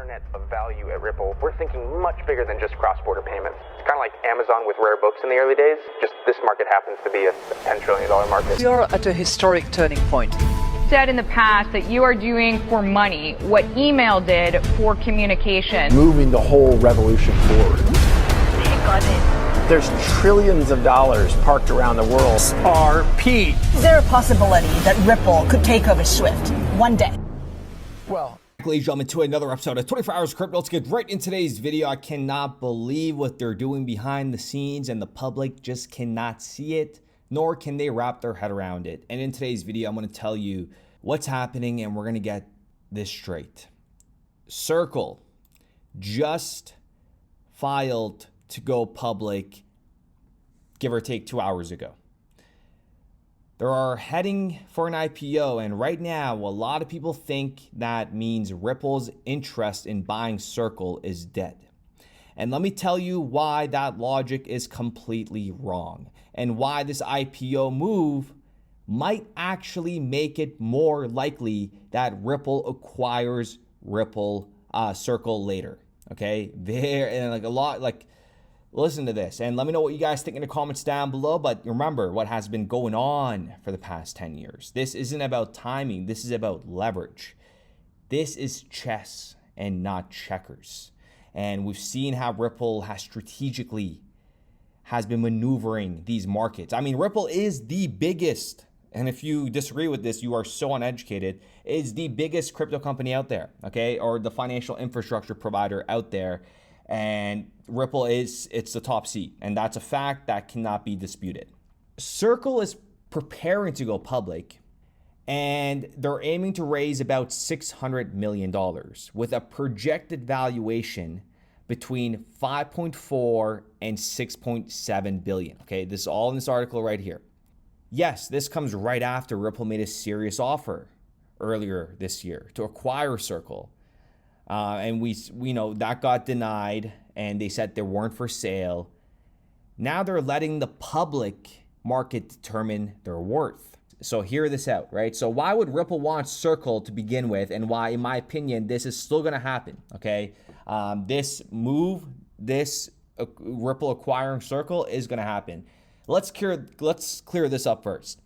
internet of value at Ripple, we're thinking much bigger than just cross-border payments. It's kind of like Amazon with rare books in the early days, just this market happens to be a $10 trillion market. We are at a historic turning point. Said in the past that you are doing for money what email did for communication. Moving the whole revolution forward. Take on it. There's trillions of dollars parked around the world. XRP. Is there a possibility that Ripple could take over Swift one day? Well, ladies and gentlemen, to another episode of 24 Hours Crypto. Let's get right in today's video. I cannot believe what they're doing behind the scenes, and the public just cannot see it, nor can they wrap their head around it. And in today's video, I'm going to tell you what's happening, and we're going to get this straight. Circle just filed to go public, give or take 2 hours ago. They are heading for an IPO, and right now, a lot of people think that means Ripple's interest in buying Circle is dead. And let me tell you why that logic is completely wrong, and why this IPO move might actually make it more likely that Ripple acquires Circle later. Okay, listen to this and let me know what you guys think in the comments down below. But remember what has been going on for the past 10 years. This isn't about timing. This is about leverage. This is chess and not checkers. And we've seen how Ripple has been maneuvering these markets. I mean, Ripple is the biggest, and if you disagree with this, you are so uneducated, is the biggest crypto company out there, okay? Or the financial infrastructure provider out there. And Ripple it's the top seat, and that's a fact that cannot be disputed. Circle is preparing to go public, and they're aiming to raise about $600 million with a projected valuation between 5.4 and 6.7 billion. Okay, this is all in this article right here. Yes, this comes right after Ripple made a serious offer earlier this year to acquire Circle. And we know that got denied, and they said they weren't for sale. Now they're letting the public market determine their worth. So hear this out, right? So why would Ripple want Circle to begin with, and why, in my opinion, this is still going to happen, okay? Ripple acquiring Circle is going to happen. Let's clear this up first.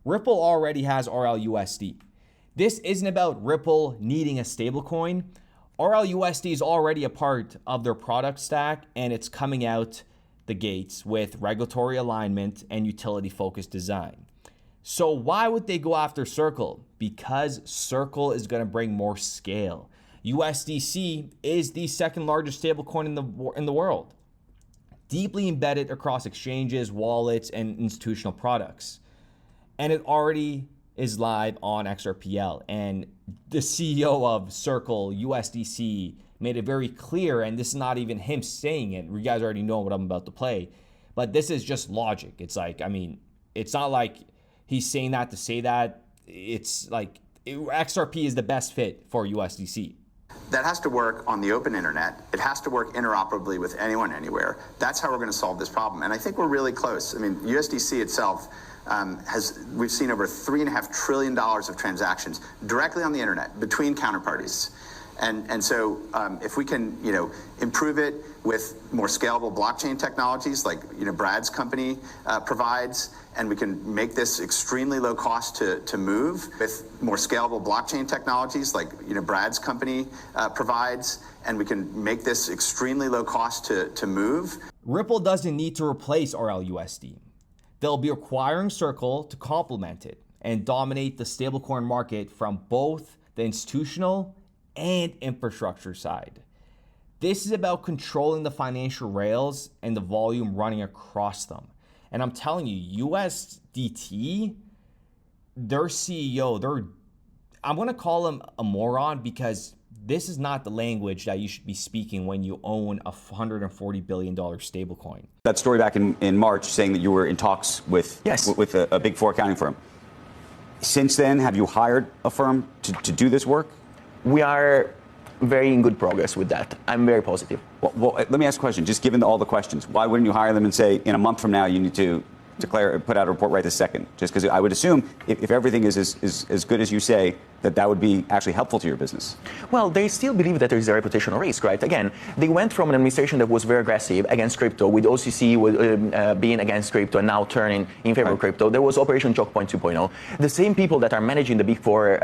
Ripple already has RLUSD. This isn't about Ripple needing a stablecoin. RLUSD is already a part of their product stack, and it's coming out the gates with regulatory alignment and utility-focused design. So why would they go after Circle? Because Circle is going to bring more scale. USDC is the second largest stablecoin in the world, deeply embedded across exchanges, wallets, and institutional products. And it already is live on XRPL, and the CEO of Circle USDC made it very clear, and this is not even him saying it. You guys already know what I'm about to play, but this is just logic. It's like, I mean, it's not like he's saying that to say that. It's like XRP is the best fit for USDC. That has to work on the open internet. It has to work interoperably with anyone, anywhere. That's how we're going to solve this problem. And I think we're really close. I mean, USDC itself we've seen over $3.5 trillion of transactions directly on the internet between counterparties. And so if we can, improve it with more scalable blockchain technologies like, Brad's company provides, and we can make this extremely low cost to move with more scalable blockchain technologies like, Brad's company provides, and we can make this extremely low cost to move. Ripple doesn't need to replace RLUSD. They'll be acquiring Circle to complement it and dominate the stablecoin market from both the institutional and infrastructure side. This is about controlling the financial rails and the volume running across them. And I'm telling you, USDT, their CEO, I'm going to call him a moron, because this is not the language that you should be speaking when you own a $140 billion stablecoin. That story back in March saying that you were in talks with a Big Four accounting firm. Since then, have you hired a firm to do this work? We are very in good progress with that. I'm very positive. Well, let me ask a question. Just given all the questions, why wouldn't you hire them and say, in a month from now, you need to put out a report right this second? Just because I would assume if everything is as good as you say, that would be actually helpful to your business. Well, they still believe that there is a reputational risk, right? Again, they went from an administration that was very aggressive against crypto, with OCC being against crypto and now turning in favor of crypto. There was Operation Choke Point 2.0. The same people that are managing the big four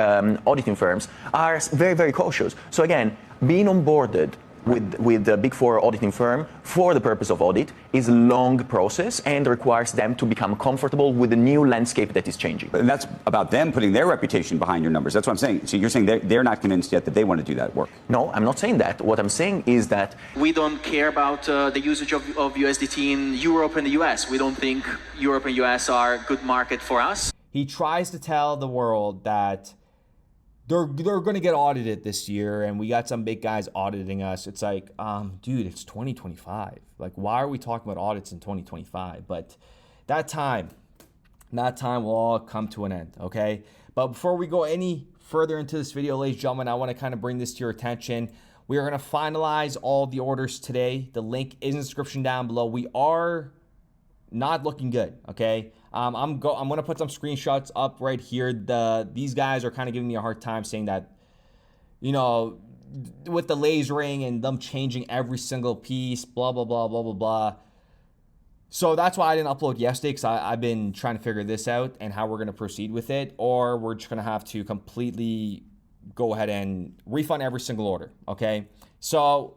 auditing firms are very, very cautious. So again, being onboarded with the big four auditing firm for the purpose of audit is a long process and requires them to become comfortable with the new landscape that is changing. And that's about them putting their reputation behind your numbers. That's what I'm saying. So you're saying they're not convinced yet that they want to do that work? No, I'm not saying that. What I'm saying is that we don't care about the usage of USDT in Europe and the US. We don't think Europe and US are a good market for us. He tries to tell the world that they're going to get audited this year, and we got some big guys auditing us. It's like, dude, it's 2025. Like, why are we talking about audits in 2025? But that time will all come to an end, okay? But before we go any further into this video, ladies and gentlemen, I want to kind of bring this to your attention. We are going to finalize all the orders today. The link is in the description down below. We are not looking good, okay? I'm going to put some screenshots up right here. These guys are kind of giving me a hard time, saying that, you know, with the lasering and them changing every single piece, blah, blah, blah, blah, blah, blah. So that's why I didn't upload yesterday, because I've been trying to figure this out and how we're going to proceed with it, or we're just going to have to completely go ahead and refund every single order, okay? So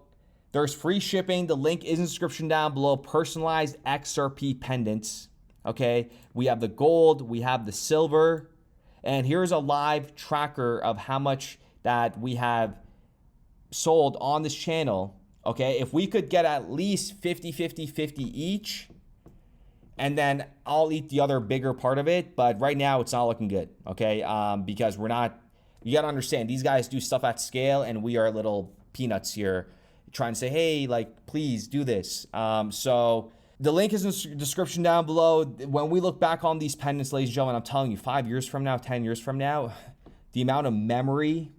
there's free shipping. The link is in the description down below. Personalized XRP pendants. Okay, we have the gold, we have the silver, and here's a live tracker of how much that we have sold on this channel. Okay, if we could get at least 50, 50, 50 each, and then I'll eat the other bigger part of it, but right now it's not looking good, okay? Because we're not, you gotta understand, these guys do stuff at scale, and we are little peanuts here trying to say, hey, like, please do this. So the link is in the description down below. When we look back on these pendants, ladies and gentlemen, I'm telling you, 5 years from now, 10 years from now, the amount of memory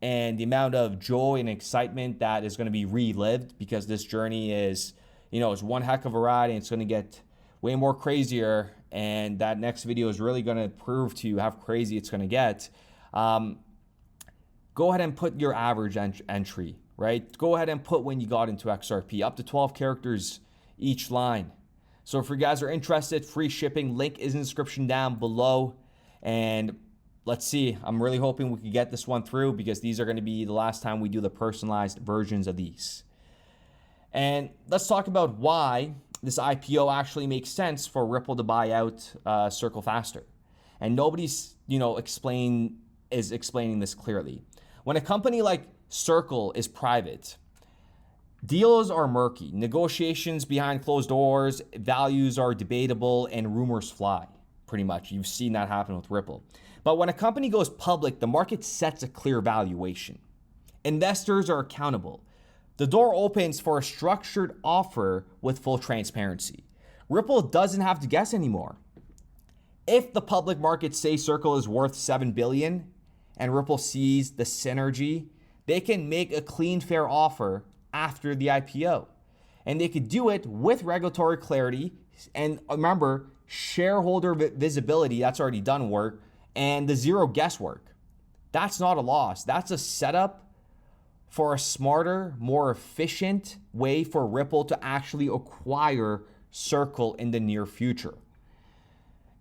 and the amount of joy and excitement that is going to be relived, because this journey is, you know, it's one heck of a ride, and it's going to get way more crazier. And that next video is really going to prove to you how crazy it's going to get. Go ahead and put your average entry, right? Go ahead and put when you got into XRP, up to 12 characters each line. So if you guys are interested, free shipping, link is in the description down below. And let's see, I'm really hoping we can get this one through, because these are going to be the last time we do the personalized versions of these. And let's talk about why this IPO actually makes sense for Ripple to buy out Circle faster. And nobody's, you know, explaining this clearly. When a company like Circle is private, deals are murky, negotiations behind closed doors, values are debatable, and rumors fly, pretty much. You've seen that happen with Ripple. But when a company goes public, the market sets a clear valuation. Investors are accountable. The door opens for a structured offer with full transparency. Ripple doesn't have to guess anymore. If the public markets say Circle is worth $7 billion and Ripple sees the synergy, they can make a clean, fair offer after the IPO. And they could do it with regulatory clarity. And remember, shareholder visibility, that's already done work, and the zero guesswork. That's not a loss. That's a setup for a smarter, more efficient way for Ripple to actually acquire Circle in the near future.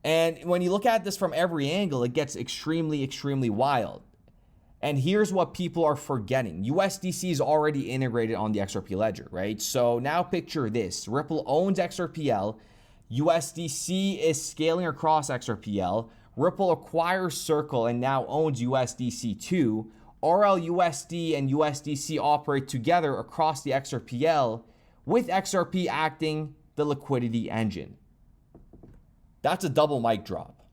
And when you look at this from every angle, it gets extremely, extremely wild. And here's what people are forgetting. USDC is already integrated on the XRP ledger, right? So now picture this. Ripple owns XRPL. USDC is scaling across XRPL. Ripple acquires Circle and now owns USDC too. RLUSD and USDC operate together across the XRPL, with XRP acting the liquidity engine. That's a double mic drop.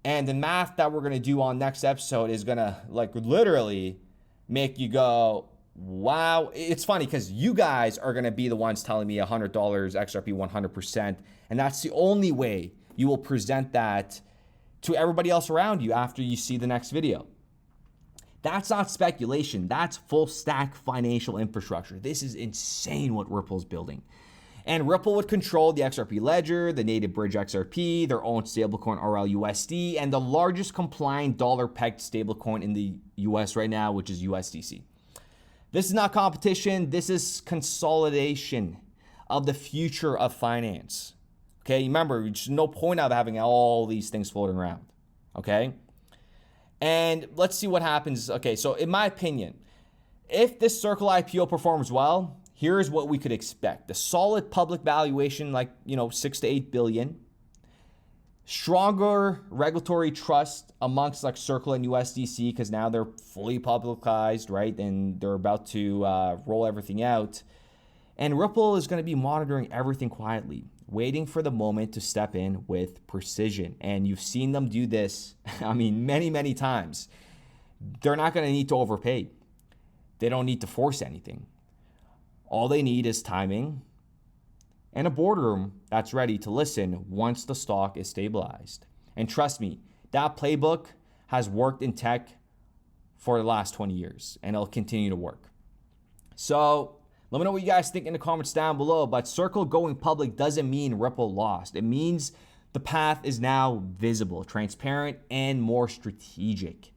And the math that we're going to do on next episode is going to like literally make you go, wow. It's funny because you guys are going to be the ones telling me $100 XRP 100%. And that's the only way you will present that to everybody else around you after you see the next video. That's not speculation. That's full stack financial infrastructure. This is insane what Ripple's building. And Ripple would control the XRP ledger, the native bridge XRP, their own stablecoin RLUSD, and the largest compliant dollar-pegged stablecoin in the US right now, which is USDC. This is not competition. This is consolidation of the future of finance. Okay, remember, there's no point of having all these things floating around. Okay, and let's see what happens. Okay, so in my opinion, if this Circle IPO performs well, here's what we could expect: a solid public valuation, like 6 to 8 billion. Stronger regulatory trust amongst like Circle and USDC because now they're fully publicized, right? And they're about to roll everything out. And Ripple is going to be monitoring everything quietly, waiting for the moment to step in with precision. And you've seen them do this, I mean, many, many times. They're not going to need to overpay. They don't need to force anything. All they need is timing and a boardroom that's ready to listen once the stock is stabilized. And trust me, that playbook has worked in tech for the last 20 years, and it'll continue to work. So let me know what you guys think in the comments down below. But Circle going public doesn't mean Ripple lost. It means the path is now visible, transparent, and more strategic.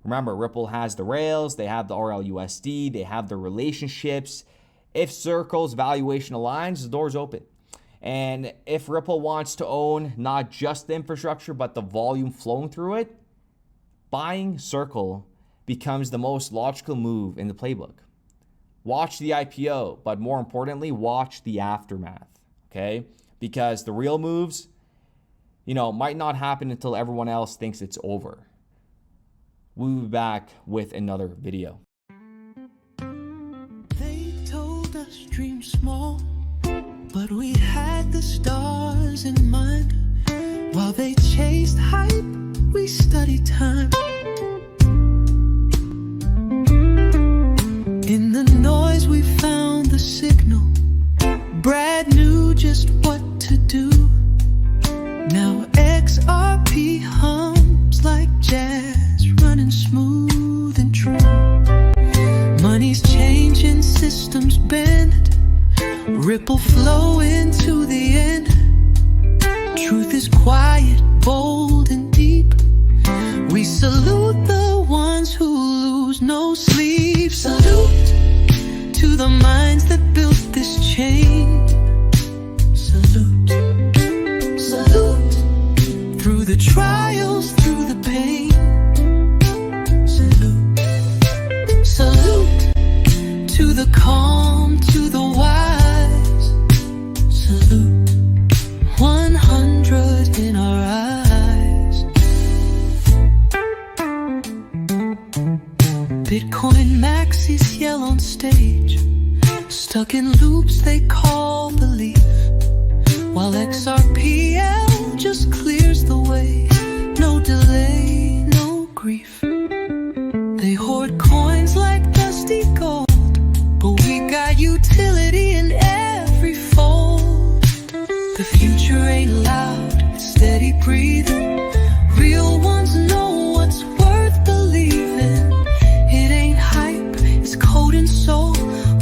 Remember, Ripple has the rails, they have the RLUSD, they have the relationships. If Circle's valuation aligns, the door's open. And if Ripple wants to own not just the infrastructure, but the volume flowing through it, buying Circle becomes the most logical move in the playbook. Watch the IPO, but more importantly, watch the aftermath, okay? Because the real moves, might not happen until everyone else thinks it's over. We'll be back with another video. Dream small, but we had the stars in mind. While they chased hype, we studied time. In the noise we found the signal. Brad knew just what to do. Now XRP hums like jazz, running smooth and true. Money's changing, systems bend. Ripple flow into the end. Truth is quiet, bold, and deep. We salute the ones who lose no sleep. Salute to the minds that built this chain. Salute, salute through the trials, through the pain. Salute, salute to the calm, to the wise. Salute 100 in our eyes. Bitcoin maxis yell on stage, stuck in loops they call belief, while XRPL just clears the way. No delay, no grief. They hoard coins like dusty gold, but we got utility in every fold. The future ain't loud, it's steady breathing. Real ones know what's worth believing. It ain't hype, it's code and soul.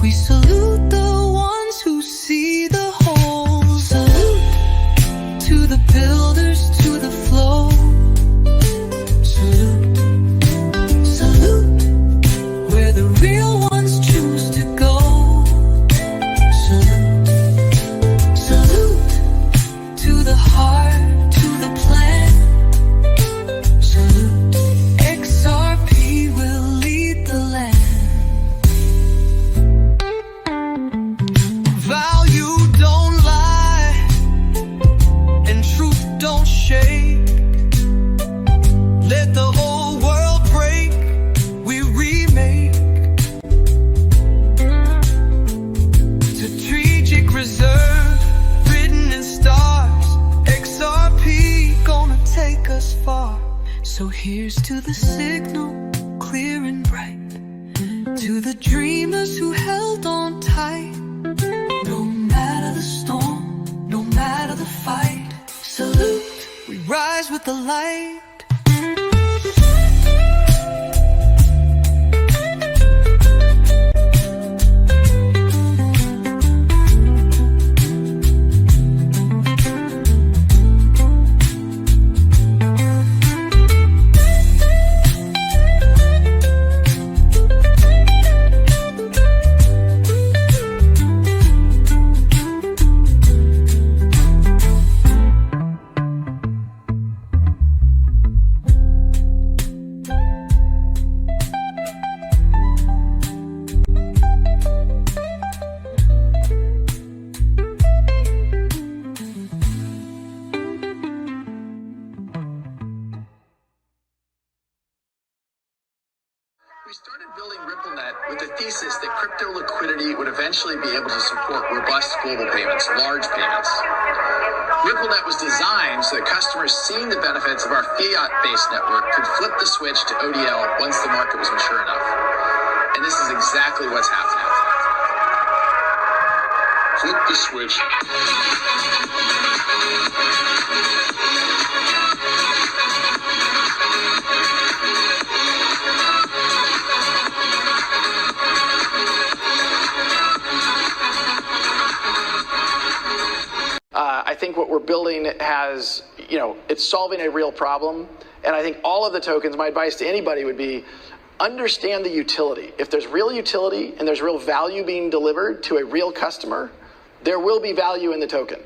We salute the ones who see the whole. Salute to the builders, to the flow. Salute, salute where the real ones choose to go. Salute, salute to the heart, to the plan. Salute, XRP will lead the land. Value don't lie, and truth don't shake. Let the whole world break, we remake. Strategic reserve, written in stars. XRP gonna take us far. So here's to the signal, clear and bright. To the dreamers who held on tight. No matter the storm, no matter the fight. Salute, we rise with the light. thesis that crypto liquidity would eventually be able to support robust global payments, large payments. RippleNet was designed so that customers seeing the benefits of our fiat-based network could flip the switch to ODL once the market was mature enough. And this is exactly what's happening. Flip the switch. I think what we're building has, it's solving a real problem. And I think all of the tokens, my advice to anybody would be, understand the utility. If there's real utility and there's real value being delivered to a real customer, there will be value in the token.